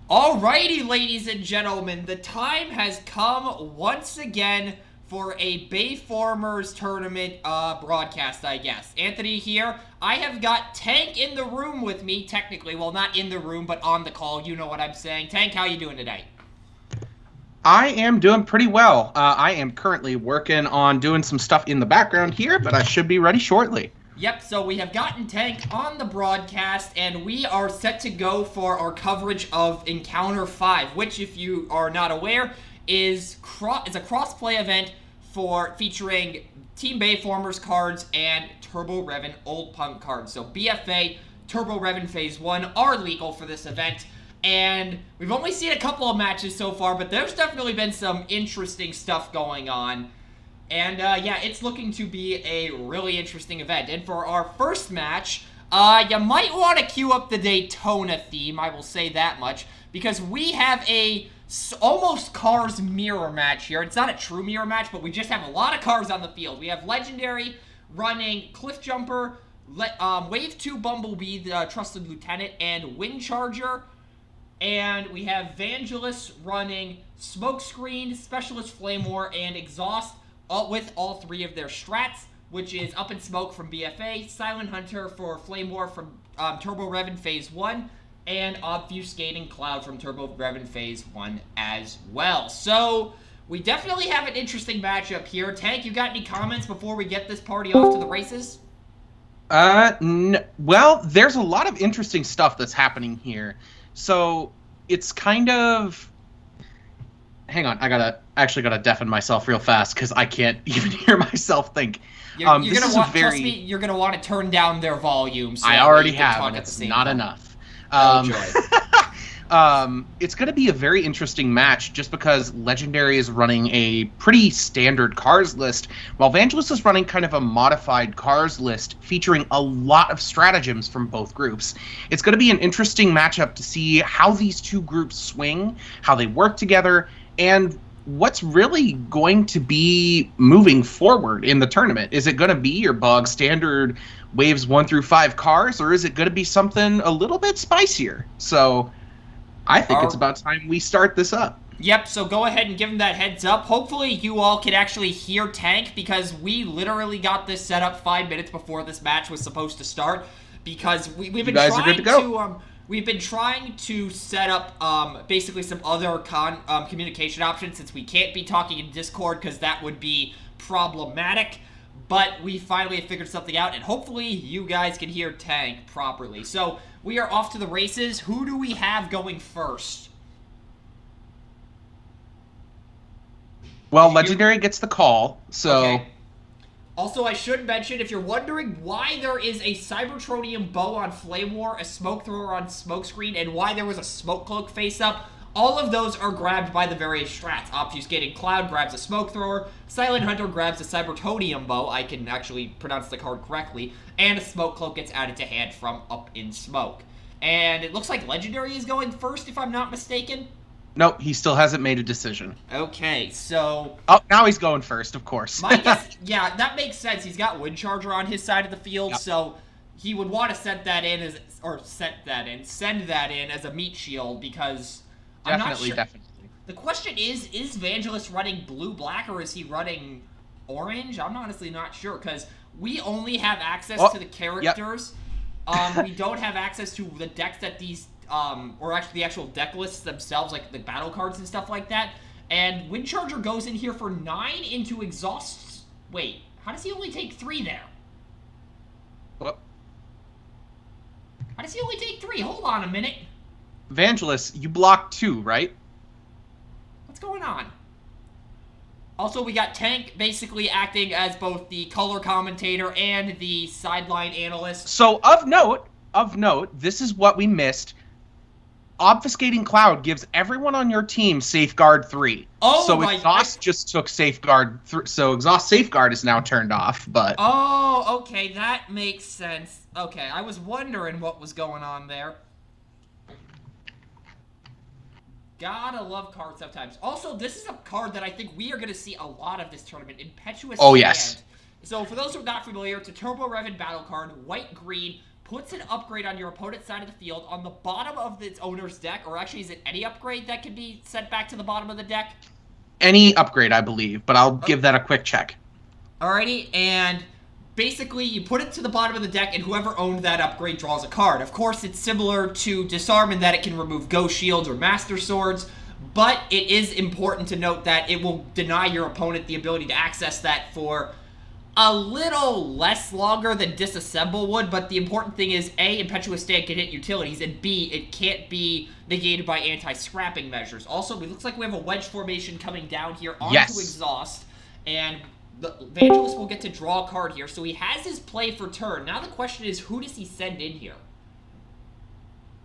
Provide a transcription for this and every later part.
Alrighty, ladies and gentlemen, the time has come once again for a Bayformers tournament broadcast, I guess. Anthony here. I have got Tank in the room with me, technically. Well, not in the room, but on the call. You know what I'm saying. Tank, how you doing today? I am doing pretty well. I am currently working on doing some stuff in the background here, but I should be ready shortly. Yep, so we have gotten Tank on the broadcast, and we are set to go for our coverage of Encounter 5, which, if you are not aware, is a cross-play event featuring Team Bayformers cards and Turbo Revan Old Punk cards. So BFA, Turbo Revan Phase 1 are legal for this event, and we've only seen a couple of matches so far, but there's definitely been some interesting stuff going on. And, yeah, it's looking to be a really interesting event. And for our first match, you might want to cue up the Daytona theme, I will say that much, because we have a almost Cars mirror match here. It's not a true mirror match, but we just have a lot of cars on the field. We have Legendary running Cliff Jumper, Wave 2 Bumblebee, the Trusted Lieutenant, and Wind Charger. And we have Vangelus running Smokescreen, Specialist Flame War, and Exhaust, with all three of their strats, which is Up in Smoke from BFA, Silent Hunter for Flame War from Turbo Revan Phase 1, and Obfuscating Cloud from Turbo Revan Phase 1 as well. So, we definitely have an interesting matchup here. Tank, you got any comments before we get this party off to the races? Well, there's a lot of interesting stuff that's happening here. So, it's kind of... Hang on, I actually gotta deafen myself real fast because I can't even hear myself think. You're trust me, you're gonna want to turn down their volume. So I already have, and it's not enough. It's gonna be a very interesting match just because Legendary is running a pretty standard cars list, while Vangelus is running kind of a modified cars list featuring a lot of stratagems from both groups. It's gonna be an interesting matchup to see how these two groups swing, how they work together, and what's really going to be moving forward in the tournament. Is it going to be your bog standard waves 1 through 5 cars, or is it going to be something a little bit spicier? So I think it's about time we start this up. Yep, so go ahead and give him that heads up. Hopefully you all can actually hear Tank, because we literally got this set up 5 minutes before this match was supposed to start, because we've been trying to... We've been trying to set up basically some other communication options, since we can't be talking in Discord because that would be problematic. But we finally have figured something out, and hopefully you guys can hear Tank properly. So we are off to the races. Who do we have going first? Well, Legendary gets the call, so... Okay. Also, I should mention, if you're wondering why there is a Cybertronium bow on Flame War, a Smoke Thrower on Smokescreen, and why there was a Smoke Cloak face-up, all of those are grabbed by the various strats. Obfuscating Cloud grabs a Smoke Thrower, Silent Hunter grabs a Cybertronium bow, I can actually pronounce the card correctly, and a Smoke Cloak gets added to hand from Up in Smoke. And it looks like Legendary is going first, if I'm not mistaken. Nope, he still hasn't made a decision. Okay, so... Oh, now he's going first, of course. My guess, yeah, that makes sense. He's got Wind Charger on his side of the field, yep. So he would want to send that in as a meat shield, because I'm not sure. Definitely. The question is Vangelus running blue-black, or is he running orange? I'm honestly not sure, because we only have access to the characters. Yep. We don't have access to the decks that these... or actually the actual deck lists themselves, like the battle cards and stuff like that. And Wind Charger goes in here for 9 into Exhaust. Wait, how does he only take 3 there? What? How does he only take 3? Hold on a minute. Vangelus, you block 2, right? What's going on? Also, we got Tank basically acting as both the color commentator and the sideline analyst. So, of note, this is what we missed. Obfuscating Cloud gives everyone on your team Safeguard 3. Oh, so Exhaust just took Safeguard 3. So Exhaust Safeguard is now turned off, but... Oh, okay, that makes sense. Okay, I was wondering what was going on there. Gotta love cards sometimes. Also, this is a card that I think we are going to see a lot of this tournament. Impetuous Oh, yes. So, for those who are not familiar, it's a Turbo Revan battle card, white-green, puts an upgrade on your opponent's side of the field on the bottom of its owner's deck, or actually is it any upgrade that can be sent back to the bottom of the deck? Any upgrade, I believe, but I'll give that a quick check. Alrighty, and basically you put it to the bottom of the deck and whoever owned that upgrade draws a card. Of course, it's similar to Disarm in that it can remove Ghost Shields or Master Swords, but it is important to note that it will deny your opponent the ability to access that for a little less longer than Disassemble would, but the important thing is, A, Impetuous Stand can hit utilities, and B, it can't be negated by anti-scrapping measures. Also, it looks like we have a wedge formation coming down here onto Exhaust, and the Vangelus will get to draw a card here, so he has his play for turn. Now the question is, who does he send in here?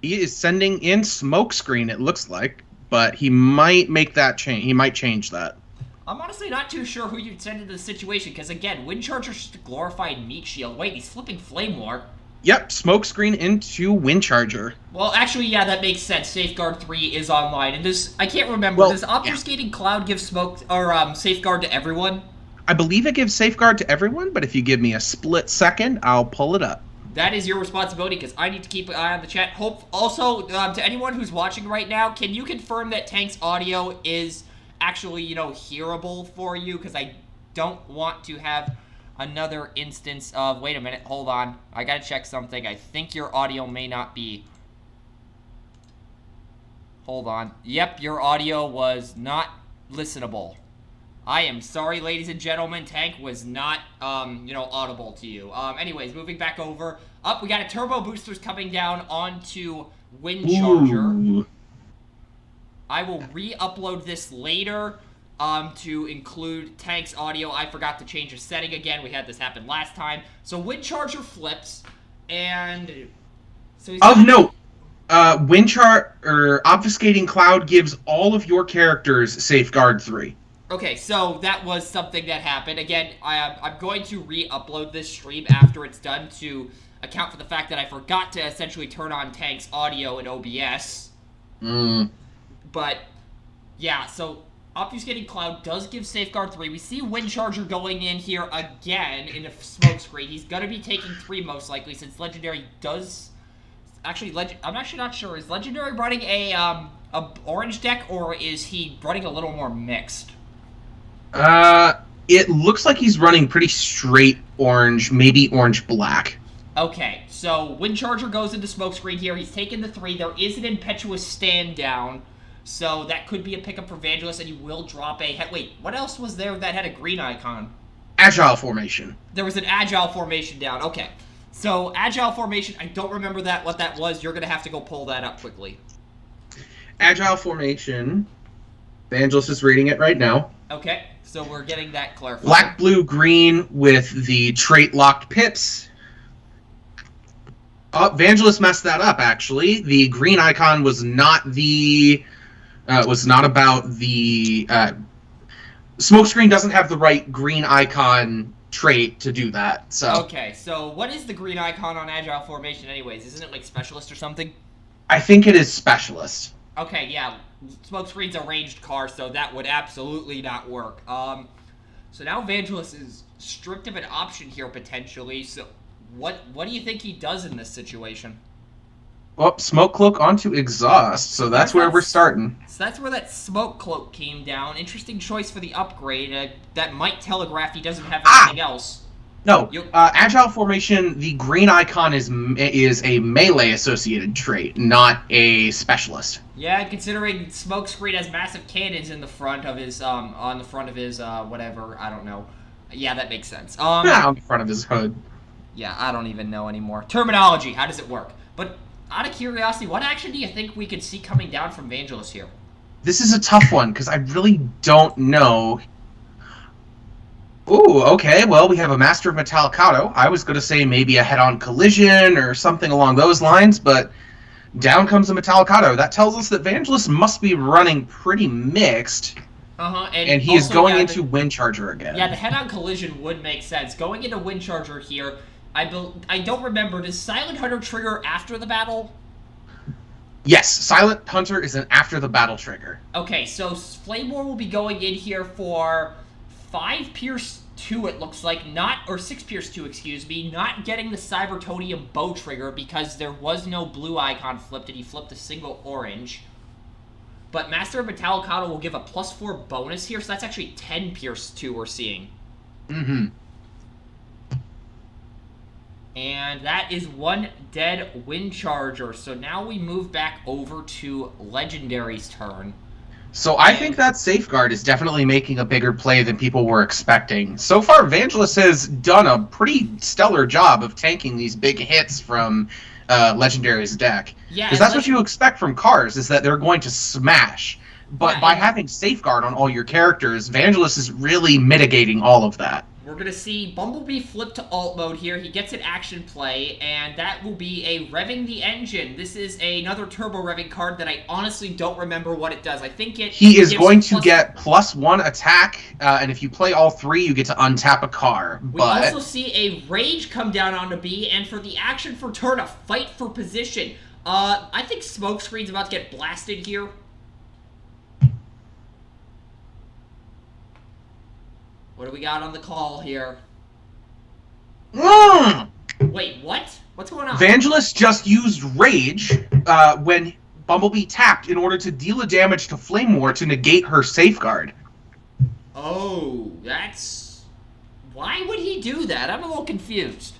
He is sending in Smokescreen, it looks like, but he might make that change. He might change that. I'm honestly not too sure who you'd send into the situation, because again, Windcharger's just a glorified meat shield. Wait, he's flipping Flame War. Yep, Smokescreen into Windcharger. Well, actually, yeah, that makes sense. Safeguard 3 is online, and does, I can't remember, does Obfuscating Cloud give Safeguard to everyone? I believe it gives Safeguard to everyone, but if you give me a split second, I'll pull it up. That is your responsibility, because I need to keep an eye on the chat. Also, to anyone who's watching right now, can you confirm that Tank's audio is actually, hearable for you? Because I don't want to have another instance of, wait a minute, hold on, I gotta check something. I think your audio may not be, hold on. Yep, your audio was not listenable. I am sorry, ladies and gentlemen, Tank was not, audible to you. Anyways, moving back over. We got a Turbo Boosters coming down onto Windcharger. Ooh. I will re-upload this later to include Tank's audio. I forgot to change a setting again. We had this happen last time. So Windcharger flips, and so he's note, Obfuscating Cloud gives all of your characters Safeguard 3. Okay, so that was something that happened. Again, I'm going to re-upload this stream after it's done to account for the fact that I forgot to essentially turn on Tank's audio in OBS. But, yeah, so Obfuscating Cloud does give Safeguard 3. We see Windcharger going in here again in a Smokescreen. He's going to be taking 3 most likely, since Legendary does... Actually, I'm actually not sure. Is Legendary running a orange deck, or is he running a little more mixed? It looks like he's running pretty straight orange, maybe orange-black. Okay, so Windcharger goes into Smokescreen here. He's taken the 3. There is an Impetuous Stand down, so that could be a pickup for Vangelus, and he will drop a... Wait, what else was there that had a green icon? Agile Formation. There was an Agile Formation down. Okay, so Agile Formation, I don't remember what that was. You're going to have to go pull that up quickly. Agile Formation. Vangelus is reading it right now. Okay, so we're getting that clarified. Black, blue, green with the trait locked pips. Vangelus messed that up, actually. The green icon was not the... was not about the... Smokescreen doesn't have the right green icon trait to do that, so... Okay, so what is the green icon on Agile Formation anyways? Isn't it like Specialist or something? I think it is Specialist. Okay, yeah. Smokescreen's a ranged car, so that would absolutely not work. So now Vangelus is stripped of an option here, potentially, so... What do you think he does in this situation? Well, Smoke Cloak onto Exhaust, so that's where we're starting. So that's where that Smoke Cloak came down. Interesting choice for the upgrade. That might telegraph he doesn't have anything else. No, Agile Formation, the green icon is a melee-associated trait, not a specialist. Yeah, considering Smokescreen has massive cannons in the front of his, on the front of his, whatever, I don't know. Yeah, that makes sense. On the front of his hood. Yeah, I don't even know anymore. Terminology, how does it work? But, out of curiosity, what action do you think we could see coming down from Vangelus here? This is a tough one, because I really don't know. Ooh, okay, well, we have a Master of Metallicato. I was going to say maybe a head-on collision or something along those lines, but down comes a Metallicato. That tells us that Vangelus must be running pretty mixed. And he is going into Windcharger again. Yeah, the head-on collision would make sense. Going into Windcharger here, I don't remember, does Silent Hunter trigger after the battle? Yes, Silent Hunter is an after the battle trigger. Okay, so Flame War will be going in here for 5 pierce 2, it looks like, or 6 Pierce 2, excuse me, not getting the Cybertonium bow trigger because there was no blue icon flipped and he flipped a single orange. But Master of Metallicado will give a +4 bonus here, so that's actually 10 Pierce 2 we're seeing. Mm-hmm. And that is 1 dead Wind Charger. So now we move back over to Legendary's turn. So I think that Safeguard is definitely making a bigger play than people were expecting. So far, Vangelus has done a pretty stellar job of tanking these big hits from Legendary's deck. Yeah, because that's what you expect from cars, is that they're going to smash. But by having Safeguard on all your characters, Vangelus is really mitigating all of that. We're going to see Bumblebee flip to alt mode here. He gets an action play, and that will be a Revving the Engine. This is another turbo revving card that I honestly don't remember what it does. I think he is going to get +1 attack, and if you play all 3, you get to untap a car. We also see a Rage come down onto B, and for the action for turn, a Fight for Position. I think Smokescreen's about to get blasted here. What do we got on the call here? Wait, what? What's going on? Vangelus just used Rage when Bumblebee tapped in order to deal a damage to Flame War to negate her Safeguard. Oh, that's... Why would he do that? I'm a little confused.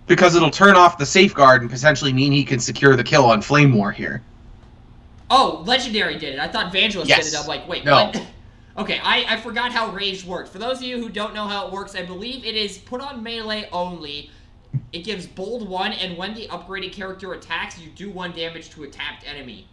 Because it'll turn off the Safeguard and potentially mean he can secure the kill on Flame War here. Oh, Legendary did it. I thought Vangelus did it. I'm like, wait, no. What? Okay, I forgot how Rage works. For those of you who don't know how it works, I believe it is put on melee only. It gives bold 1, and when the upgraded character attacks, you do 1 damage to a tapped enemy.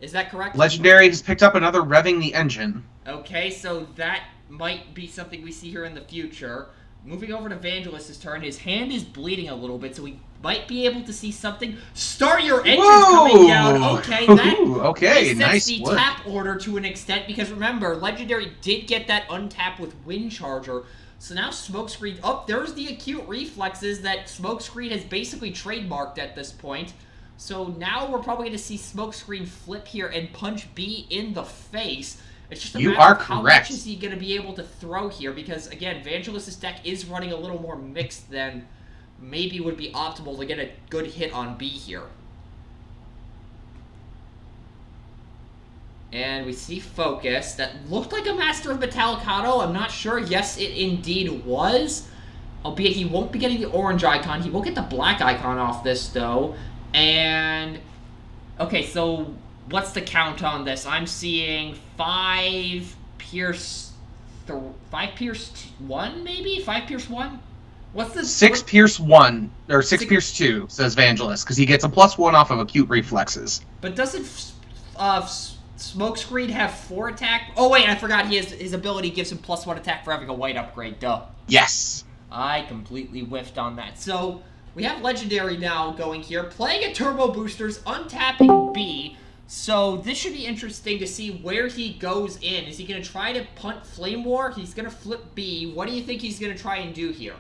Is that correct? Legendary has picked up another Revving the Engine. Okay, so that might be something we see here in the future. Moving over to Vangelus's turn, his hand is bleeding a little bit, so we might be able to see something. Start your engines coming down. Okay, that nice the work. tap order to an extent, because remember, Legendary did get that untap with Wind Charger. So now Smokescreen, there's the acute reflexes that Smokescreen has basically trademarked at this point. So now we're probably going to see Smokescreen flip here and punch B in the face. It's just a matter of how much is he going to be able to throw here, because, again, Vangelus's deck is running a little more mixed than maybe would be optimal to get a good hit on B here. And we see Focus. That looked like a Master of Metallicado. I'm not sure. Yes, it indeed was. Albeit he won't be getting the orange icon. He will get the black icon off this, though. And... okay, so... what's the count on this? I'm seeing 5 Pierce... 5 Pierce 1, maybe? 5 Pierce 1? What's the... 6 Pierce 1, or 6 Pierce 2, says Vangelus, because he gets a +1 off of acute reflexes. But doesn't Smokescreen have 4 attack? Oh, wait, I forgot his ability gives him +1 attack for having a white upgrade, duh. Yes. I completely whiffed on that. So, we have Legendary now going here, playing at Turbo Boosters, untapping B. So, this should be interesting to see where he goes in. Is he going to try to punt Flame War? He's going to flip B. What do you think he's going to try and do here?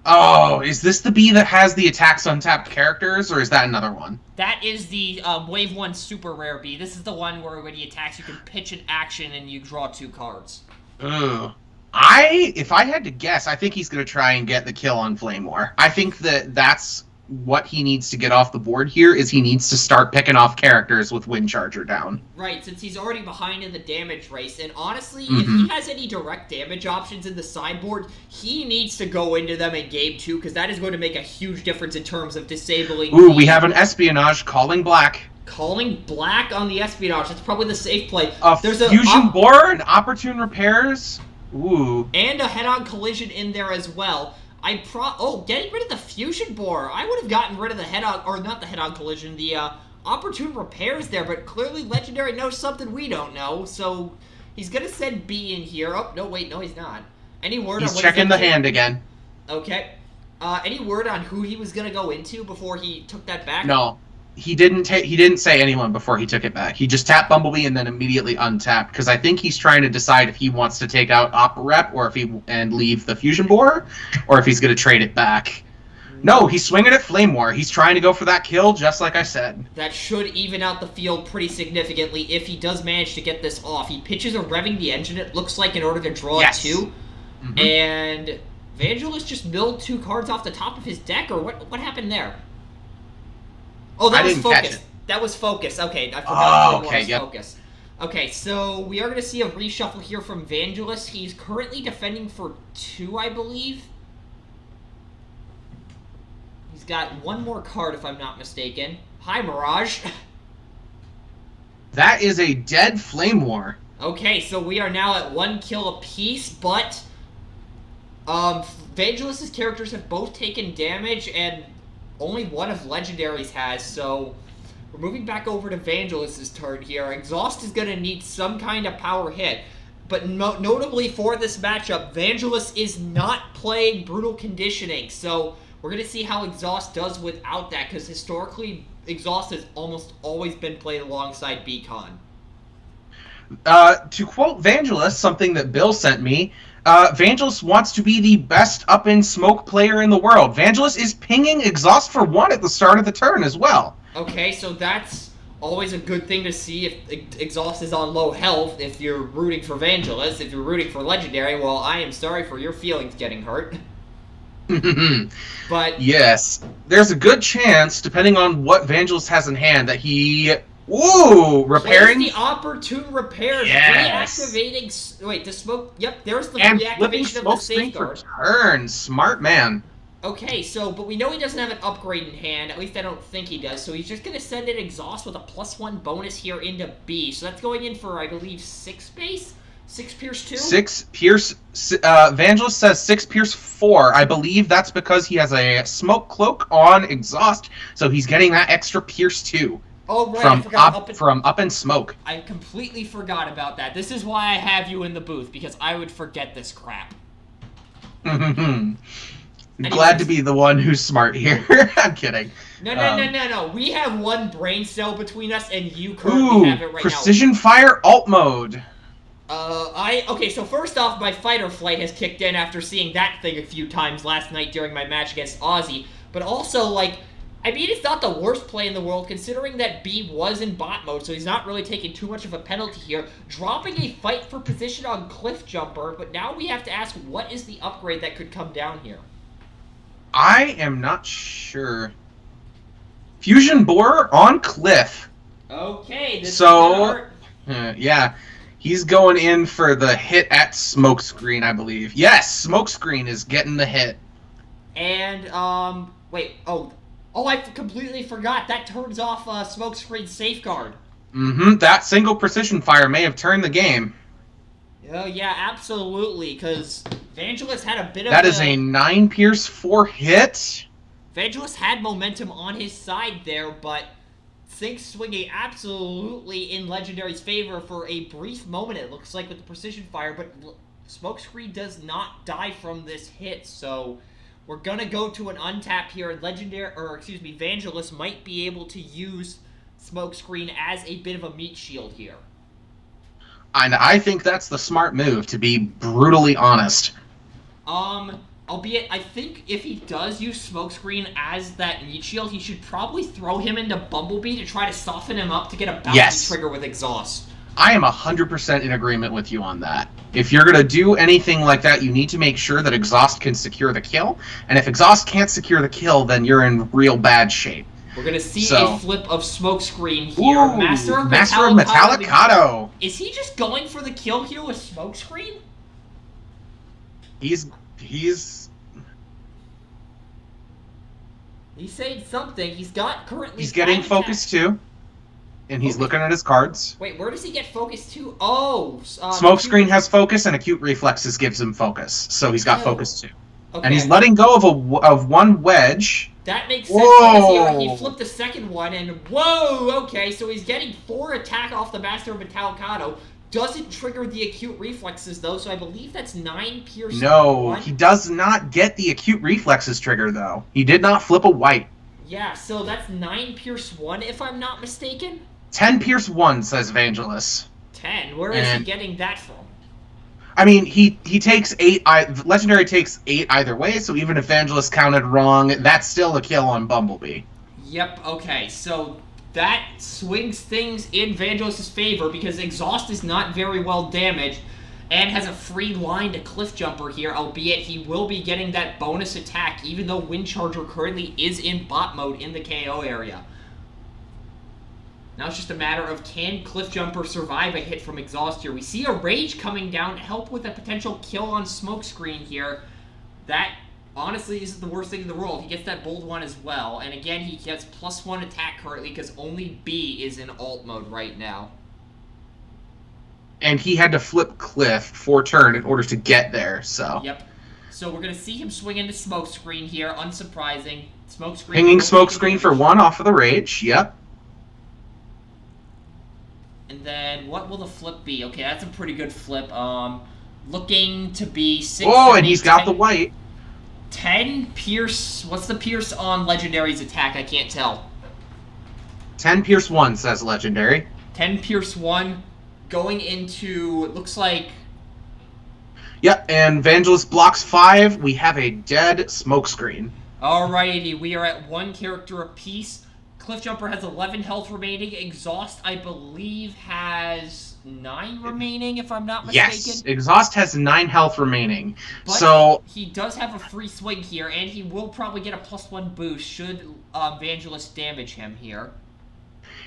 Oh, is this the B that has the attacks untapped characters, or is that another one? That is the Wave 1 Super Rare B. This is the one where when he attacks, you can pitch an action and you draw 2 cards. Ugh. If I had to guess, I think he's going to try and get the kill on Flame War. I think that's what he needs to get off the board here, is he needs to start picking off characters with Wind Charger down. Right, since he's already behind in the damage race, and honestly, if he has any direct damage options in the sideboard, he needs to go into them in Game 2, because that is going to make a huge difference in terms of disabling... Ooh, we have an Espionage calling black. Calling black on the Espionage, that's probably the safe play. There's a Fusion Borer and Opportune Repairs. Ooh. And a head-on collision in there as well. Getting rid of the Fusion Borer. I would have gotten rid of the head-on, or not the head-on collision, the Opportune Repairs there, but clearly Legendary knows something we don't know, so he's gonna send B in here. Oh, no, wait, no, he's not. Any word on what he's checking the hand again. Okay. Any word on who he was gonna go into before he took that back? No. He didn't say anyone before he took it back. He just tapped Bumblebee and then immediately untapped, because I think he's trying to decide if he wants to take out Op Rep and leave the Fusion Borer, or if he's going to trade it back. No, he's swinging at Flame War. He's trying to go for that kill, just like I said. That should even out the field pretty significantly if he does manage to get this off. He pitches a Revving the Engine, it looks like, in order to draw a 2. Mm-hmm. And Vangelus just milled 2 cards off the top of his deck, or what happened there? Oh, that was focus. That was focus. Okay, I forgot focus. Okay, so we are going to see a reshuffle here from Vangelus. He's currently defending for 2, I believe. He's got 1 more card, if I'm not mistaken. Hi, Mirage. That is a dead Flame War. Okay, so we are now at 1 kill apiece, but Vangelus's characters have both taken damage, and only one of Legendary's has, so we're moving back over to Vangelus's turn here. Exhaust is going to need some kind of power hit, but notably for this matchup, Vangelus is not playing Brutal Conditioning, so we're going to see how Exhaust does without that, because historically, Exhaust has almost always been played alongside Beacon. To quote Vangelus, something that Bill sent me, Vangelus wants to be the best up-in-smoke player in the world. Vangelus is pinging Exhaust for 1 at the start of the turn as well. Okay, so that's always a good thing to see if Exhaust is on low health, if you're rooting for Vangelus. If you're rooting for Legendary, well, I am sorry for your feelings getting hurt. But yes, there's a good chance, depending on what Vangelus has in hand, that he... Ooh, repairing... Plays the opportune repairs, yes. Reactivating... Wait, the smoke... Yep, there's the and reactivation of the safeguard. For turn. Smart man. Okay, so, but we know he doesn't have an upgrade in hand, at least I don't think he does, so he's just going to send in Exhaust with a +1 bonus here into B, so that's going in for, I believe, 6 base? 6 Pierce 2? 6 Pierce... Vangelus says 6 Pierce 4. I believe that's because he has a Smoke Cloak on Exhaust, so he's getting that extra Pierce 2. Oh, right, from up in smoke. I completely forgot about that. This is why I have you in the booth, because I would forget this crap. I'm glad to be the one who's smart here. I'm kidding. No. We have 1 brain cell between us, and you currently have it right now. Precision Fire alt mode. Okay, so first off, my fight or flight has kicked in after seeing that thing a few times last night during my match against Ozzy. But also, like, I mean, it's not the worst play in the world, considering that B was in bot mode, so he's not really taking too much of a penalty here. Dropping a fight for position on Cliff Jumper, but now we have to ask, what is the upgrade that could come down here? I am not sure. Fusion Borer on Cliff. Okay, this so, yeah. He's going in for the hit at Smokescreen, I believe. Yes, Smokescreen is getting the hit. And, wait, I completely forgot. That turns off Smokescreen Safeguard. That single precision fire may have turned the game. Oh, yeah, absolutely, because Vangelus had a bit of That is a 9 Pierce 4 hit. Vangelus had momentum on his side there, but things swinging absolutely in Legendary's favor for a brief moment, it looks like, with the precision fire, but Smokescreen does not die from this hit, so we're gonna go to an untap here, and Vangelus might be able to use Smokescreen as a bit of a meat shield here. And I think that's the smart move, to be brutally honest. Albeit, I think if he does use Smokescreen as that meat shield, he should probably throw him into Bumblebee to try to soften him up to get a bouncy trigger with Exhaust. I am 100% in agreement with you on that. If you're going to do anything like that, you need to make sure that Exhaust can secure the kill. And if Exhaust can't secure the kill, then you're in real bad shape. We're going to see a flip of Smokescreen here. Ooh, Master of Metallicado. Is he just going for the kill here with Smokescreen? He's saying something. He's getting focus too. And he's looking at his cards. Wait, where does he get focus to? Oh, Smokescreen has focus, and Acute Reflexes gives him focus, so he's got focus too. Okay. And he's letting go of 1 wedge. That makes sense because he flipped the second one, and whoa, okay, so he's getting 4 attack off the Master of Metallicado. Doesn't trigger the Acute Reflexes, though, so I believe that's 9 Pierce 1. No, he does not get the Acute Reflexes trigger, though. He did not flip a white. Yeah, so that's 9 Pierce 1, if I'm not mistaken? 10 Pierce 1, says Vangelus. 10? Where is he getting that from? I mean, he takes 8. Legendary takes 8 either way, so even if Vangelus counted wrong, that's still a kill on Bumblebee. Yep, okay, so that swings things in Vangelis' favor because Exhaust is not very well damaged and has a free line to Cliff Jumper here, albeit he will be getting that bonus attack even though Wind Charger currently is in bot mode in the KO area. Now it's just a matter of can Cliff Jumper survive a hit from Exhaust here. We see a Rage coming down to help with a potential kill on Smokescreen here. That honestly isn't the worst thing in the world. He gets that bold one as well. And again, he gets +1 attack currently because only B is in alt mode right now. And he had to flip Cliff for turn in order to get there, so. Yep. So we're going to see him swing into Smokescreen here. Unsurprising. Smokescreen. Pinging Smokescreen for 1 off of the Rage, yep. And then what will the flip be? Okay, that's a pretty good flip. Looking to be 6. Oh, and he's got the white. 10 Pierce. What's the Pierce on Legendary's attack? I can't tell. 10 Pierce 1, says Legendary. 10 Pierce 1. Going into, it looks like... Yep, and Vangelis blocks 5. We have a dead Smokescreen. Alrighty, we are at 1 character apiece. Cliff Jumper has 11 health remaining. Exhaust, I believe, has 9 remaining, if I'm not mistaken. Yes, Exhaust has 9 health remaining. But so he does have a free swing here, and he will probably get a +1 boost should Vangelis damage him here.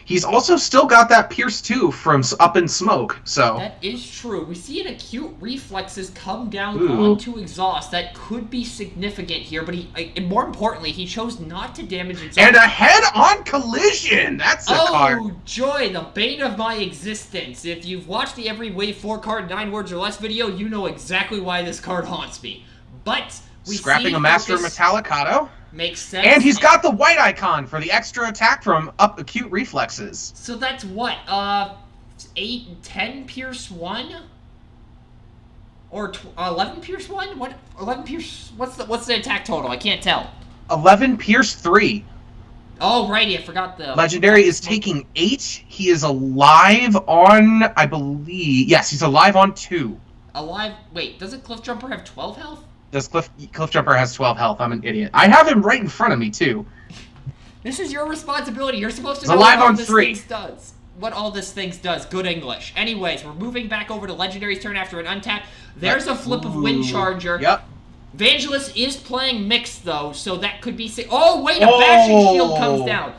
He's also still got that Pierce 2 from Up in Smoke, so... That is true. We see an acute reflexes come down Ooh. onto Exhaust. That could be significant here, but and more importantly, he chose not to damage Exhaust. And a head-on collision! That's a card. Oh, joy, the bane of my existence. If you've watched the Every Wave 4 card 9 words or less video, you know exactly why this card haunts me. But we Scrapping see a Master Focus Metallicado. makes sense. And he's got the white icon for the extra attack from Up Acute Reflexes. So that's what? 8, 10 Pierce 1? Or 11 Pierce 1? What? 11 Pierce... What's the attack total? I can't tell. 11 Pierce 3. Oh, righty, I forgot the... Legendary is taking 8. He is alive on, I believe... Yes, he's alive on 2. Alive... Wait, doesn't Cliff Jumper have 12 health? Does Cliff Jumper has 12 health. I'm an idiot. I have him right in front of me, too. This is your responsibility. You're supposed to He's know alive what all on this 3. things does. What all this things does. Good English. Anyways, we're moving back over to Legendary's turn after an untap. There's a flip of Wind Charger. Yep. Vangelis is playing mixed, though, so that could be... Oh, wait, a Bashing Shield comes down.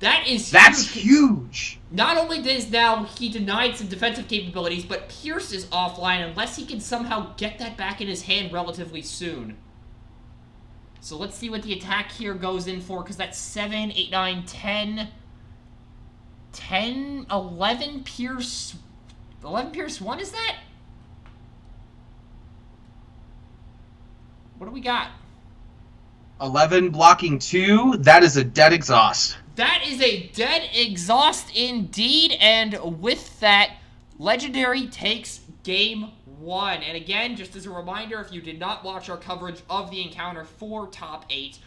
That is huge. That's huge. Not only does now he denied some defensive capabilities, but Pierce is offline unless he can somehow get that back in his hand relatively soon. So let's see what the attack here goes in for, because that's 7, 8, 9, 10... 10, 11 Pierce... 11 Pierce 1, is that? What do we got? 11 blocking 2. That is a dead Exhaust. That is a dead Exhaust indeed, and with that, Legendary takes game 1. And again, just as a reminder, if you did not watch our coverage of the encounter for Top 8,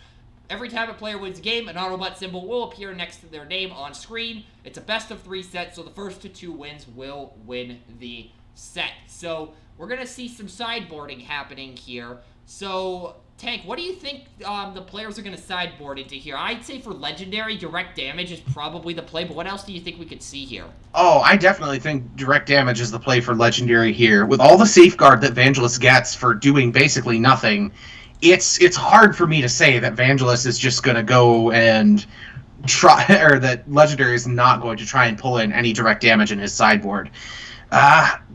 every time a player wins a game, an Autobot symbol will appear next to their name on screen. It's a best-of-3 set, so the first to 2 wins will win the set. So we're going to see some sideboarding happening here. So, Tank, what do you think the players are going to sideboard into here? I'd say for Legendary, direct damage is probably the play, but what else do you think we could see here? Oh, I definitely think direct damage is the play for Legendary here. With all the safeguard that Vangelis gets for doing basically nothing, it's hard for me to say that Vangelis is just going to go and try, or that Legendary is not going to try and pull in any direct damage in his sideboard.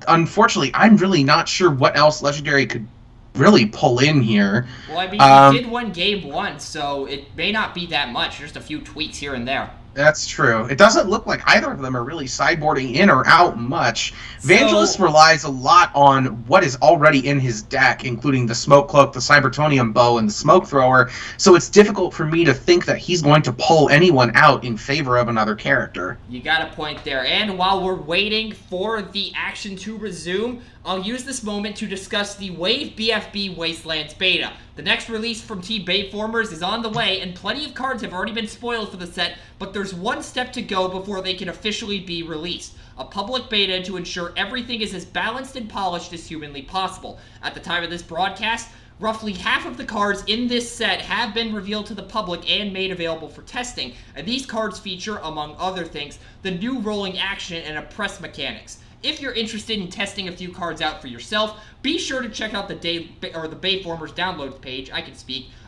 Unfortunately, I'm really not sure what else Legendary could really pull in here. Well, I mean, he did win game 1, so it may not be that much. Just a few tweaks here and there. That's true. It doesn't look like either of them are really sideboarding in or out much. Vangelis relies a lot on what is already in his deck, including the Smoke Cloak, the Cybertonium Bow, and the Smoke Thrower, so it's difficult for me to think that he's going to pull anyone out in favor of another character. You got a point there. And while we're waiting for the action to resume, I'll use this moment to discuss the Wave BFB Wastelands Beta. The next release from Team Bayformers is on the way, and plenty of cards have already been spoiled for the set, but there's one step to go before they can officially be released. A public beta to ensure everything is as balanced and polished as humanly possible. At the time of this broadcast, roughly half of the cards in this set have been revealed to the public and made available for testing, and these cards feature, among other things, the new rolling action and a press mechanics. If you're interested in testing a few cards out for yourself, be sure to check out the Bayformers downloads page,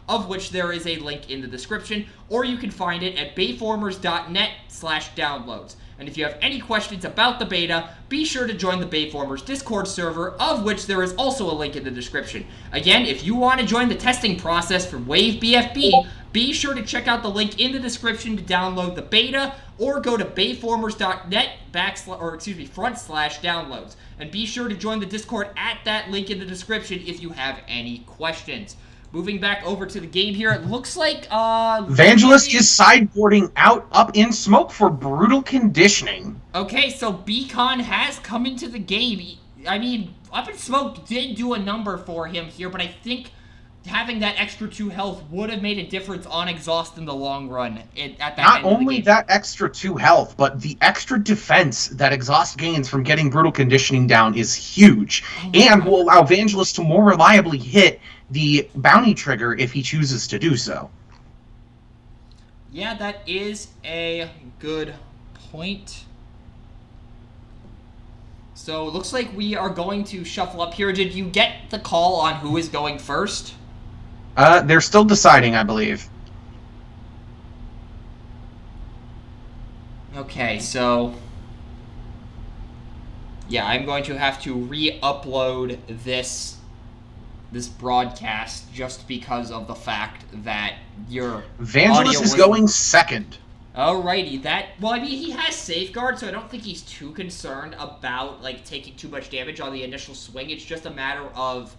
of which there is a link in the description, or you can find it at bayformers.net/downloads. And if you have any questions about the beta, be sure to join the Bayformers Discord server, of which there is also a link in the description. Again, if you want to join the testing process for Wave BFB, be sure to check out the link in the description to download the beta, or go to bayformers.net/front/downloads. And be sure to join the Discord at that link in the description if you have any questions. Moving back over to the game here, it looks like, Vangelus is sideboarding up in smoke for brutal conditioning. Okay, so Beacon has come into the game. I mean, Up in Smoke did do a number for him here, but I think having that extra 2 health would have made a difference on Exhaust in the long run at that Not end of the only game. that extra 2 health, but the extra defense that Exhaust gains from getting brutal conditioning down is huge, and will allow Vangelus to more reliably hit the bounty trigger if he chooses to do so. Yeah, that is a good point. So it looks like we are going to shuffle up here. Did you get the call on who is going first? They're still deciding, I believe. Okay, so yeah, I'm going to have to re-upload this broadcast just because of the fact that your Vangelus is going second. Alrighty, well, I mean, he has Safeguard, so I don't think he's too concerned about, like, taking too much damage on the initial swing. It's just a matter of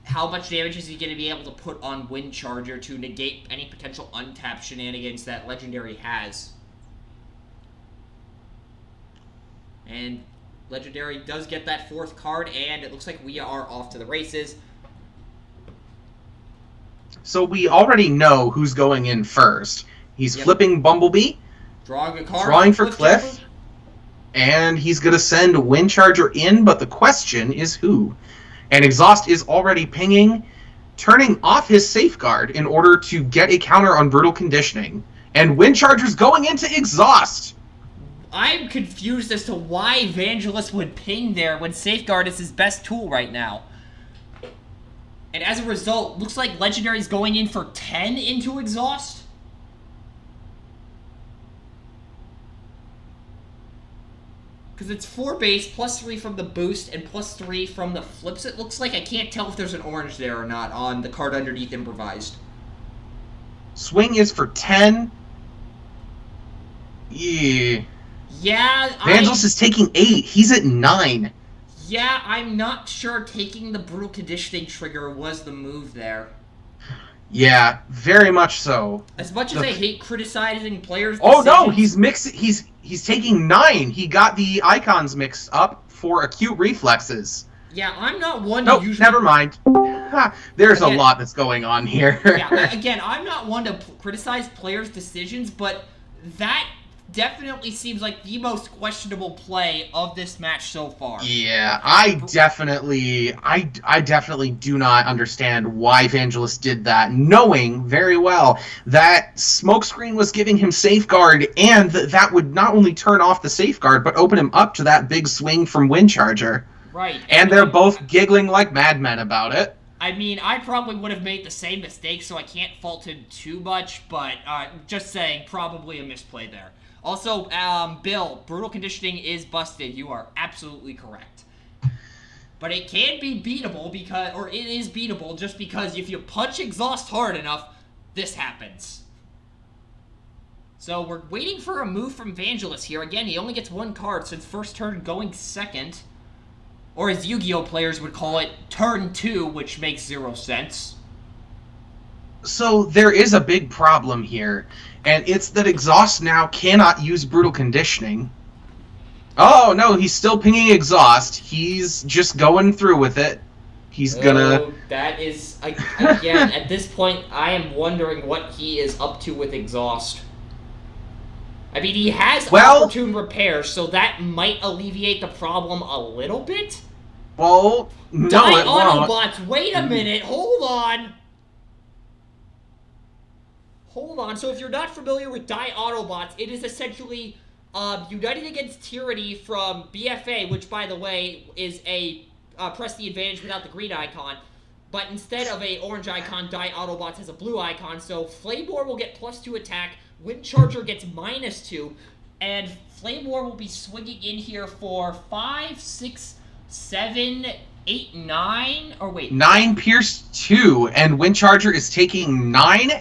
how much damage is he going to be able to put on Wind Charger to negate any potential untapped shenanigans that Legendary has. And Legendary does get that 4th card, and it looks like we are off to the races. So we already know who's going in first. He's flipping Bumblebee, drawing a card, drawing for Cliff, and he's going to send Wind Charger in, but the question is who? And Exhaust is already pinging, turning off his Safeguard in order to get a counter on Brutal Conditioning. And Wind Charger's going into Exhaust! I'm confused as to why Vangelus would ping there when Safeguard is his best tool right now. And as a result, looks like Legendary's going in for 10 into Exhaust. Because it's 4 base, plus 3 from the boost, and plus 3 from the flips, it looks like. I can't tell if there's an orange there or not on the card underneath Improvised. Swing is for 10. Yeah. Yeah, Vangelus is taking 8. He's at 9. Yeah, I'm not sure taking the Brutal Conditioning trigger was the move there. Yeah, very much so. As much as I hate criticizing players' Oh decisions, no, he's mixing. He's taking 9. He got the icons mixed up for acute reflexes. Yeah, I'm not one to usually... never mind. There's a lot that's going on here. Yeah, again, I'm not one to criticize players' decisions, but that definitely seems like the most questionable play of this match so far. Yeah, I definitely do not understand why Vangelus did that, knowing very well that Smokescreen was giving him Safeguard, and that would not only turn off the Safeguard, but open him up to that big swing from Wind Charger. Right. And they're both giggling like madmen about it. I mean, I probably would have made the same mistake, so I can't fault him too much, but just saying, probably a misplay there. Also, Bill, Brutal Conditioning is busted. You are absolutely correct. But it can be beatable because, or it is beatable just because if you punch Exhaust hard enough, this happens. So we're waiting for a move from Vangelus here. Again, he only gets 1 card since first turn going second. Or as Yu-Gi-Oh! Players would call it, turn 2, which makes 0 sense. So there is a big problem here, and it's that Exhaust now cannot use Brutal Conditioning. Oh, no, he's still pinging Exhaust. He's just going through with it. He's gonna... That is... Again, at this point, I am wondering what he is up to with Exhaust. I mean, he has Well, opportune repair, so that might alleviate the problem a little bit. well, no, Die it won't. Autobots, wait a minute, hold on. Hold on, so if you're not familiar with Die Autobots, it is essentially United Against Tyranny from BFA, which, by the way, is a press the advantage without the green icon. But instead of a orange icon, Die Autobots has a blue icon, so Flamor will get +2 attack, Windcharger gets -2, and Flamor will be swinging in here for 5, 6, 7, 8, 9, or wait. 9 Pierce 2, and Windcharger is taking 9,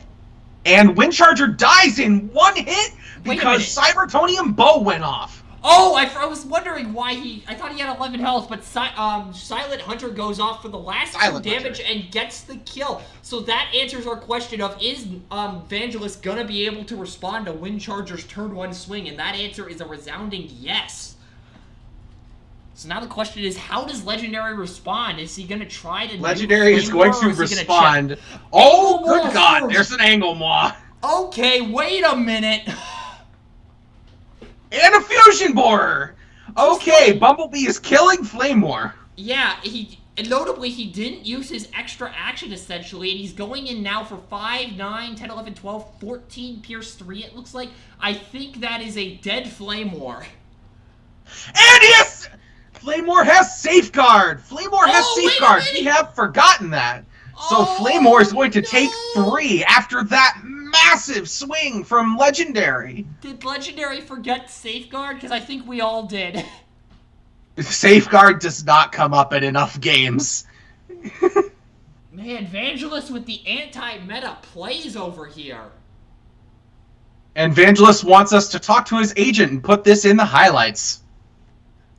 and Windcharger dies in 1 hit because Cybertonium Bow went off. Oh, I was wondering why I thought he had 11 health, but Silent Hunter goes off for the last 2 damage and gets the kill. So that answers our question of, is Vangelus gonna be able to respond to Windcharger's turn 1 swing? And that answer is a resounding yes. So now the question is, how does Legendary respond? Is he gonna try to... Legendary is going to respond. Oh, good God, there's an Angle Maw. Okay, wait a minute. And a Fusion Borer! Okay, Bumblebee is killing Flamor. Yeah, notably, he didn't use his extra action, essentially, and he's going in now for 5, 9, 10, 11, 12, 14 Pierce 3, it looks like. I think that is a dead Flamor. And yes! Flamor has Safeguard! Flamor has Safeguard! We have forgotten that. So Flamor is going to take 3 after that massive swing from Legendary. Did Legendary forget Safeguard? Because I think we all did. Safeguard does not come up in enough games. Man, Vangelus with the anti-meta plays over here. And Vangelus wants us to talk to his agent and put this in the highlights.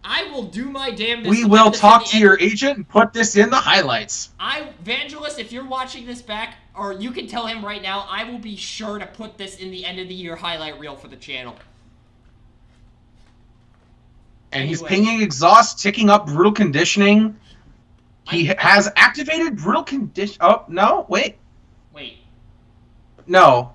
I will do my damnedest. We will talk to your agent and put this in the highlights. Vangelus, if you're watching this back, or you can tell him right now, I will be sure to put this in the end of the year highlight reel for the channel. And he's pinging exhaust, ticking up brutal conditioning. He has activated brutal condition. Oh, no, wait. Wait. No.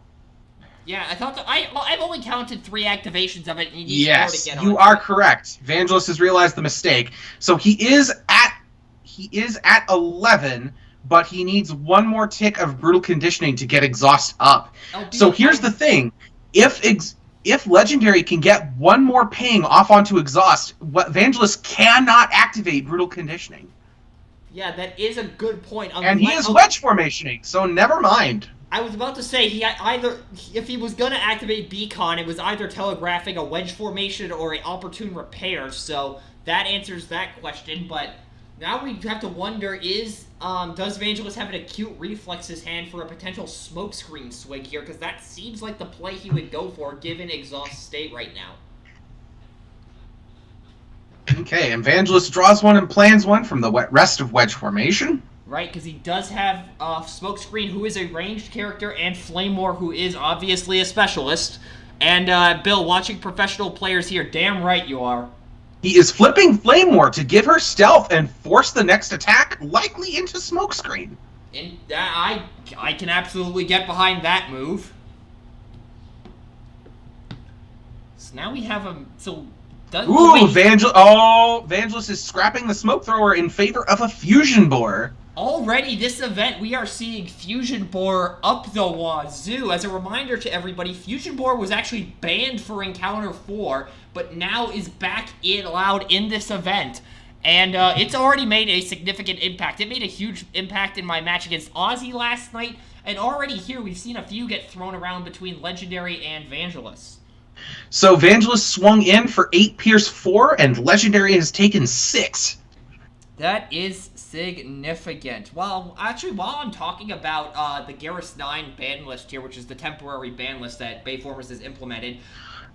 Yeah, I thought I've only counted 3 activations of it. And yes, you are correct. Vangelus has realized the mistake. So he is at 11, but he needs 1 more tick of brutal conditioning to get exhaust up. So here's the thing: if Legendary can get 1 more ping off onto exhaust, Vangelus cannot activate brutal conditioning. Yeah, that is a good point. And he is wedge formationing, so never mind. I was about to say, if he was going to activate Beacon, it was either telegraphing a wedge formation or an opportune repair, so that answers that question. But now we have to wonder, does Vangelus have an acute reflexes hand for a potential smokescreen swing here? Because that seems like the play he would go for, given exhaust state right now. Okay, and Vangelus draws 1 and plans 1 from the rest of wedge formation. Right, because he does have Smokescreen, who is a ranged character, and Flamor, who is obviously a specialist. And, Bill, watching professional players here, damn right you are. He is flipping Flamor to give her stealth and force the next attack likely into Smokescreen. And I can absolutely get behind that move. So now we have a... Vangelus is scrapping the Smoke Thrower in favor of a Fusion Borer. Already this event, we are seeing Fusion Borer up the wazoo. As a reminder to everybody, Fusion Borer was actually banned for Encounter 4, but now is back allowed in this event. And it's already made a significant impact. It made a huge impact in my match against Ozzy last night, and already here we've seen a few get thrown around between Legendary and Vangelus. So Vangelus swung in for 8 Pierce 4, and Legendary has taken 6. That is significant. Well, actually, while I'm talking about the Garrus 9 ban list here, which is the temporary ban list that Bayformers has implemented.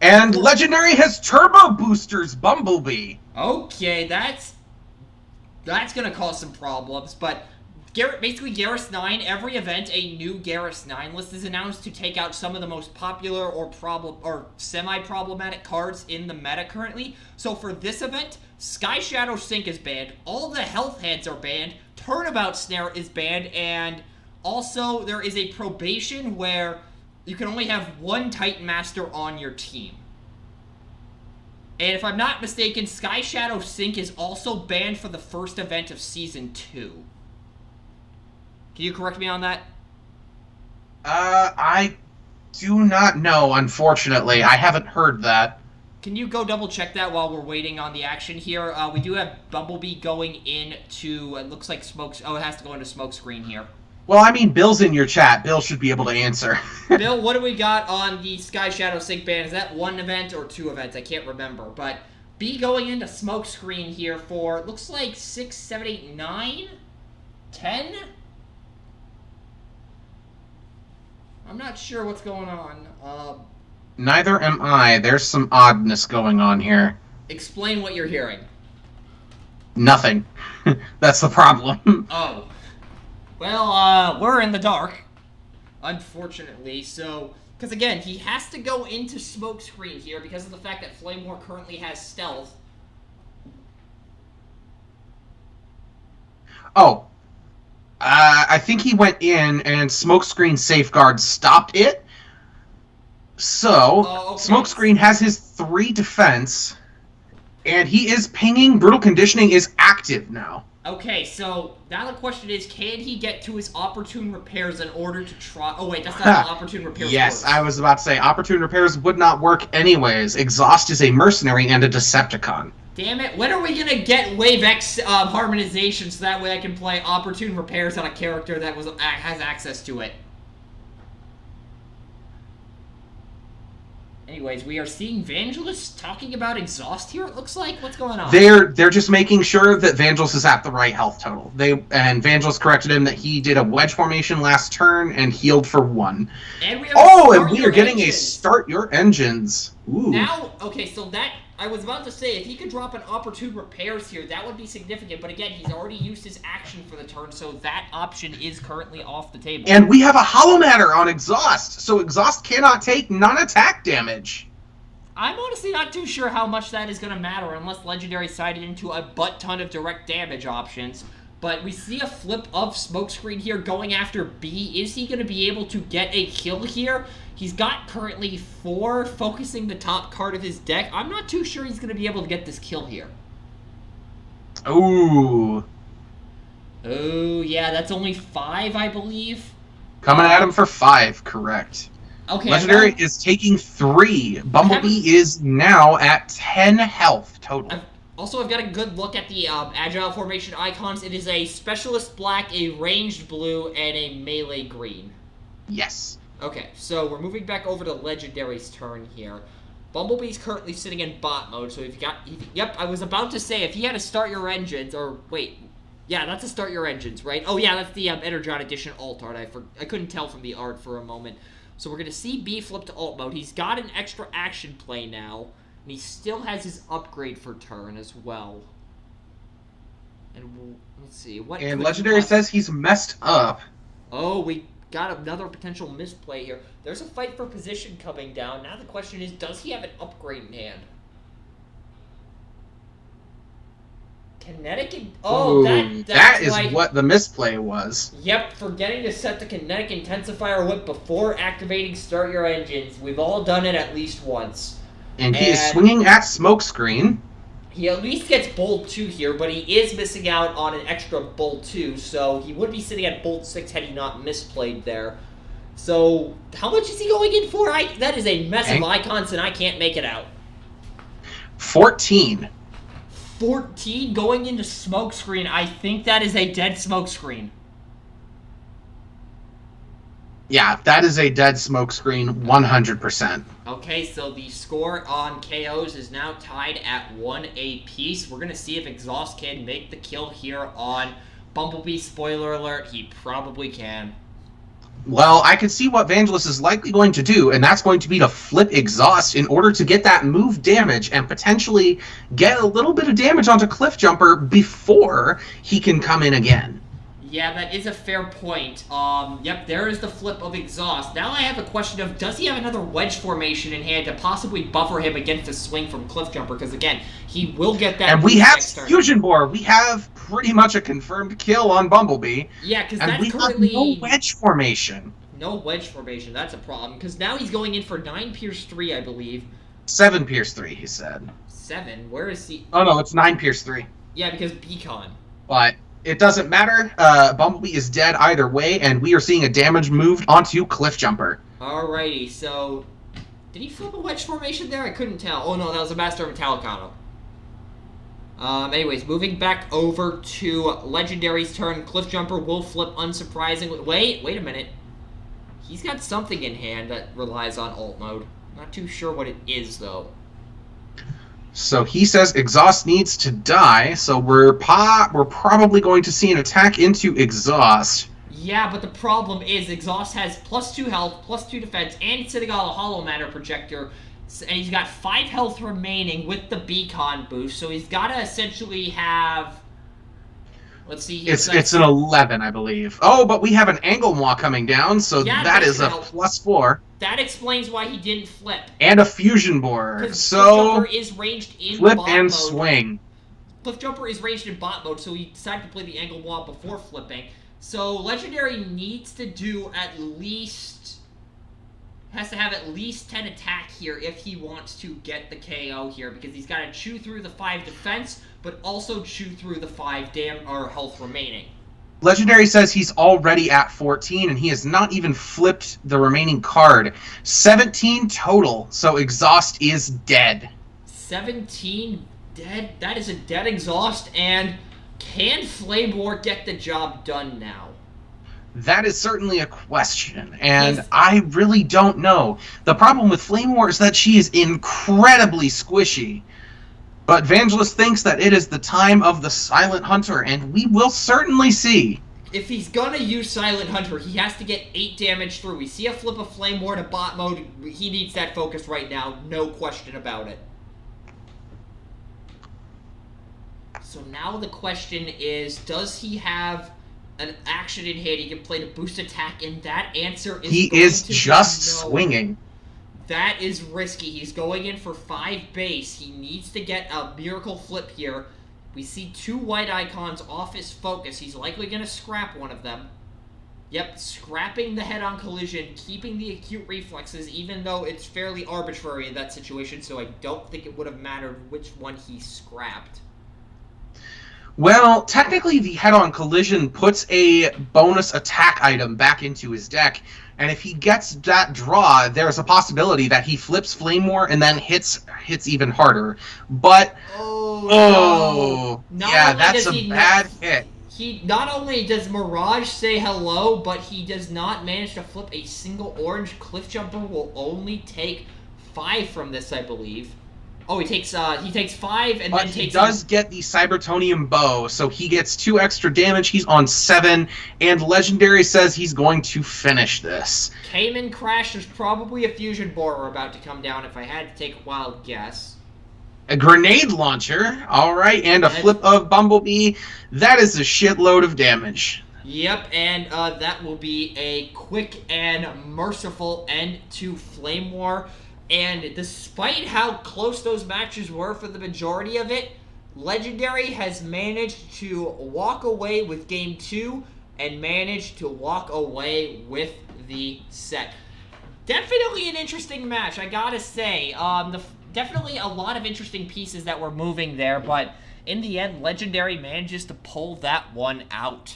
And Legendary has Turbo Boosters Bumblebee. Okay, that's going to cause some problems, but basically Garrus 9, every event, a new Garrus 9 list is announced to take out some of the most popular or semi-problematic cards in the meta currently. So for this event, Sky Shadow Sync is banned, all the health heads are banned, Turnabout Snare is banned, and also there is a probation where you can only have 1 Titan Master on your team. And if I'm not mistaken, Sky Shadow Sync is also banned for the first event of Season 2. Can you correct me on that? I do not know, unfortunately. I haven't heard that. Can you go double check that while we're waiting on the action here? We do have Bumblebee going into, it looks like smokes. Oh, it has to go into smoke screen here. Well, I mean, Bill's in your chat. Bill should be able to answer. Bill, what do we got on the Sky Shadow Sync ban? Is that one event or two events? I can't remember. But B going into smoke screen here for, looks like 6, 7, 8, 9, 10? I'm not sure what's going on. Neither am I. There's some oddness going on here. Explain what you're hearing. Nothing. That's the problem. Oh. Well, we're in the dark, unfortunately, so, because again, he has to go into smoke screen here because of the fact that Flame War currently has stealth. Oh. I think he went in and Smokescreen Safeguard stopped it. So, okay. Smokescreen has his 3 defense, and he is pinging. Brutal Conditioning is active now. Okay, so now the question is, can he get to his opportune repairs in order to try... Oh, wait, that's not how opportune repairs Yes, works. I was about to say, opportune repairs would not work anyways. Exhaust is a mercenary and a Decepticon. Damn it, when are we gonna get Wave X harmonization so that way I can play opportune repairs on a character that has access to it? Anyways, we are seeing Vangelus talking about exhaust here, it looks like. What's going on? They're just making sure that Vangelus is at the right health total. And Vangelus corrected him that he did a wedge formation last turn and healed for 1. And we have and we are getting a start your engines. Ooh. Now, okay, so that, I was about to say, if he could drop an opportune repairs here, that would be significant. But again, he's already used his action for the turn, so that option is currently off the table. And we have a Hollow Matter on Exhaust, so Exhaust cannot take non-attack damage. I'm honestly not too sure how much that is going to matter unless Legendary sided into a butt-ton of direct damage options. But we see a flip of Smokescreen here going after B. Is he going to be able to get a kill here? He's got currently 4 focusing the top card of his deck. I'm not too sure he's going to be able to get this kill here. Ooh. Oh, yeah, that's only 5, I believe. Coming at him for 5, correct. Okay. Legendary is taking 3. Bumblebee is now at 10 health total. I've got a good look at the Agile formation icons. It is a Specialist Black, a Ranged Blue, and a Melee Green. Yes. Okay, so we're moving back over to Legendary's turn here. Bumblebee's currently sitting in bot mode, so yep, I was about to say, if he had to start your engines, or wait, yeah, that's a start your engines, right? Oh yeah, that's the Energon Edition alt art. I couldn't tell from the art for a moment. So we're going to see B flip to alt mode. He's got an extra action play now, and he still has his upgrade for turn as well. And let's see, what... And Legendary says he's messed up. Oh, we got another potential misplay here. There's a fight for position coming down. Now the question is, does he have an upgrade in hand? Kinetic... Oh, that is what the misplay was. Yep, forgetting to set the Kinetic Intensifier Whip before activating Start Your Engines. We've all done it at least once. And he is swinging at Smokescreen. He at least gets Bolt 2 here, but he is missing out on an extra Bolt 2, so he would be sitting at Bolt 6 had he not misplayed there. So, how much is he going in for? That is a mess of icons, and I can't make it out. 14. 14 going into Smokescreen. I think that is a dead Smokescreen. Yeah, that is a dead Smokescreen, 100%. Okay, so the score on KOs is now tied at 1 apiece. We're going to see if Exhaust can make the kill here on Bumblebee. Spoiler alert, he probably can. Well, I can see what Vangelus is likely going to do, and that's going to be to flip Exhaust in order to get that move damage and potentially get a little bit of damage onto Cliffjumper before he can come in again. Yeah, that is a fair point. Yep, there is the flip of Exhaust. Now I have a question of, does he have another wedge formation in hand to possibly buffer him against a swing from Cliffjumper? Because again, he will get that. And we have Fusion Bore. We have pretty much a confirmed kill on Bumblebee. Yeah, because that's we currently... have no wedge formation. No wedge formation, that's a problem. Because now he's going in for 9 Pierce 3, I believe. 7 Pierce 3, he said. 7. Where is he? Oh, no, it's 9 Pierce 3. Yeah, because Beacon. But it doesn't matter. Bumblebee is dead either way, and we are seeing a damage moved onto Cliff Jumper. Alrighty, so... Did he flip a wedge formation there? I couldn't tell. Oh no, that was a Master of Metallicano. Anyways, moving back over to Legendary's turn. Cliff Jumper will flip unsurprisingly. Wait a minute. He's got something in hand that relies on ult mode. Not too sure what it is, though. So he says Exhaust needs to die, so we're probably going to see an attack into Exhaust. Yeah, but the problem is Exhaust has +2 health, +2 defense, and he's sitting on a Hollow Matter projector, and he's got 5 health remaining with the Beacon boost, so he's got to essentially have... Let's see. It's an 11, I believe. Oh, but we have an Angle Maw coming down, so yeah, that is a +4. That explains why he didn't flip. And a Fusion Board. So Cliff Jumper is ranged in flip bot and mode. swing. Cliff Jumper is ranged in bot mode, so he decided to play the Angle Maw before flipping. So Legendary needs to do at least... has to have at least 10 attack here if he wants to get the KO here, because he's got to chew through the 5 defense, but also chew through the 5 health remaining. Legendary says he's already at 14, and he has not even flipped the remaining card. 17 total, so Exhaust is dead. 17 dead? That is a dead Exhaust, and can Flame War get the job done now? That is certainly a question, and I really don't know. The problem with Flame War is that she is incredibly squishy. But Vangelus thinks that it is the time of the Silent Hunter, and we will certainly see. If he's gonna use Silent Hunter, he has to get 8 damage through. We see a flip of Flame War to bot mode. He needs that focus right now, no question about it. So now the question is, does he have an action in hand he can play to boost attack? And that answer is he is just swinging. That is risky. He's going in for 5 base. He needs to get a miracle flip here. We see 2 white icons off his focus. He's likely going to scrap one of them. Yep, scrapping the head-on collision, keeping the acute reflexes, even though it's fairly arbitrary in that situation, so I don't think it would have mattered which one he scrapped. Well, technically the head-on collision puts a bonus attack item back into his deck, and if he gets that draw, there's a possibility that he flips Flame War and then hits even harder. But no. Yeah, that's a bad hit. He not only does Mirage say hello, but he does not manage to flip a single orange. Cliff Jumper will only take 5 from this, I believe. Oh, he takes 5 and then takes... But he does get the Cybertonium Bow, so he gets 2 extra damage. He's on 7, and Legendary says he's going to finish this. Cayman Crash is probably a Fusion Borer about to come down if I had to take a wild guess. A grenade launcher, alright, and a flip of Bumblebee. That is a shitload of damage. Yep, and that will be a quick and merciful end to Flame War. And despite how close those matches were for the majority of it, Legendary has managed to walk away with Game 2 and managed to walk away with the set. Definitely an interesting match, I gotta say. Definitely a lot of interesting pieces that were moving there, but in the end, Legendary manages to pull that one out.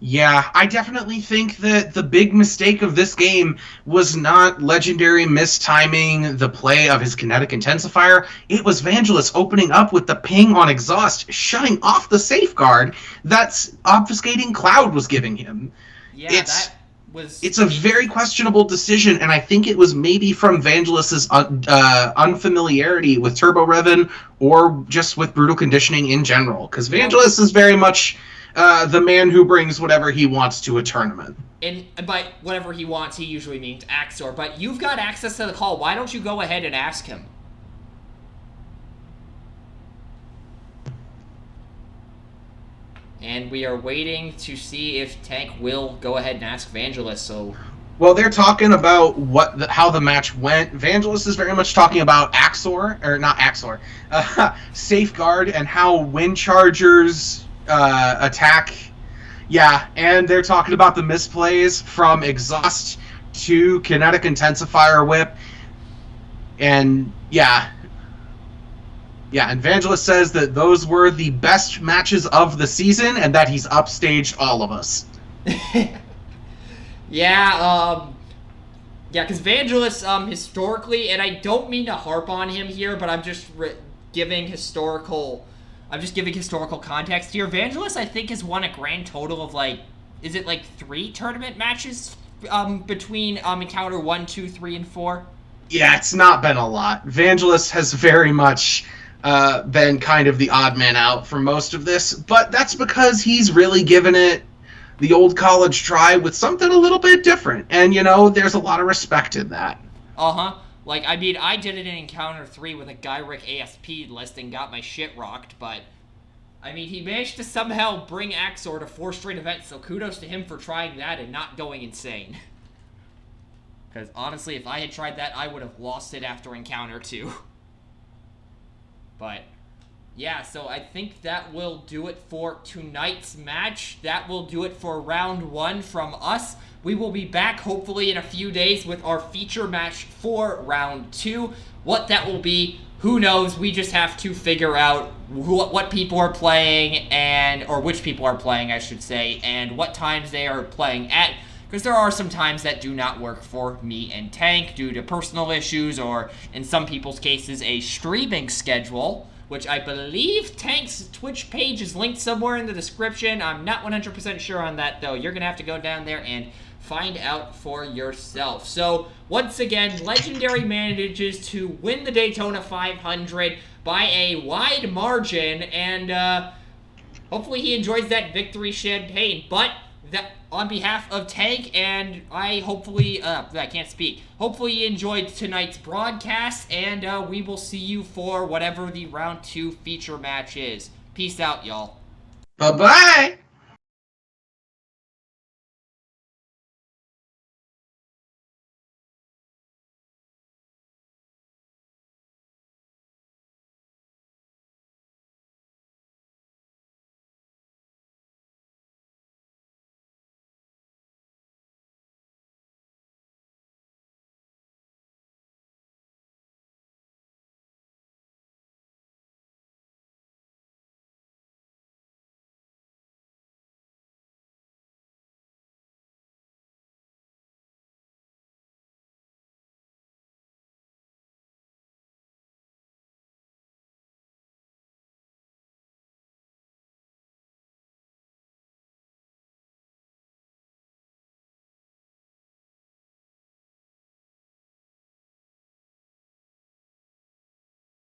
Yeah, I definitely think that the big mistake of this game was not Legendary mistiming the play of his kinetic intensifier. It was Vangelus opening up with the ping on Exhaust, shutting off the safeguard that's obfuscating Cloud was giving him. Yeah, it's a very questionable decision, and I think it was maybe from Vangelus's unfamiliarity with Turbo Revan or just with Brutal Conditioning in general, because Vangelus is very much... the man who brings whatever he wants to a tournament. And by whatever he wants, he usually means Axor. But you've got access to the call. Why don't you go ahead and ask him? And we are waiting to see if Tank will go ahead and ask Vangelus. So, well, they're talking about how the match went. Vangelus is very much talking about Axor, or not Axor, Safeguard, and how Wind Chargers attack. Yeah, and they're talking about the misplays from Exhaust to Kinetic Intensifier Whip. And yeah, Yeah, and Vangelus says that those were the best matches of the season and that he's upstaged all of us. Yeah, because Vangelus, historically, and I don't mean to harp on him here, but I'm just giving historical context here. Vangelus, I think, has won a grand total of, like, is it like 3 tournament matches between Encounter 1, 2, 3, and 4? Yeah, it's not been a lot. Vangelus has very much been kind of the odd man out for most of this, but that's because he's really given it the old college try with something a little bit different, and, you know, there's a lot of respect in that. Uh-huh. Like, I mean, I did it in Encounter 3 with a Gyrick ASP list and got my shit rocked, but, I mean, he managed to somehow bring Axor to 4 straight events, so kudos to him for trying that and not going insane. Because, honestly, if I had tried that, I would have lost it after Encounter 2. But, yeah, so I think that will do it for tonight's match. That will do it for round 1 from us. We will be back, hopefully, in a few days with our feature match for round 2. What that will be, who knows? We just have to figure out what people are playing, or which people are playing, I should say, and what times they are playing at. Because there are some times that do not work for me and Tank due to personal issues, or in some people's cases, a streaming schedule, which I believe Tank's Twitch page is linked somewhere in the description. I'm not 100% sure on that, though. You're going to have to go down there and find out for yourself. So, once again, Legendary manages to win the Daytona 500 by a wide margin, and hopefully he enjoys that victory champagne. But that, on behalf of Tank, and I can't speak. Hopefully you enjoyed tonight's broadcast, and we will see you for whatever the round 2 feature match is. Peace out, y'all. Bye-bye!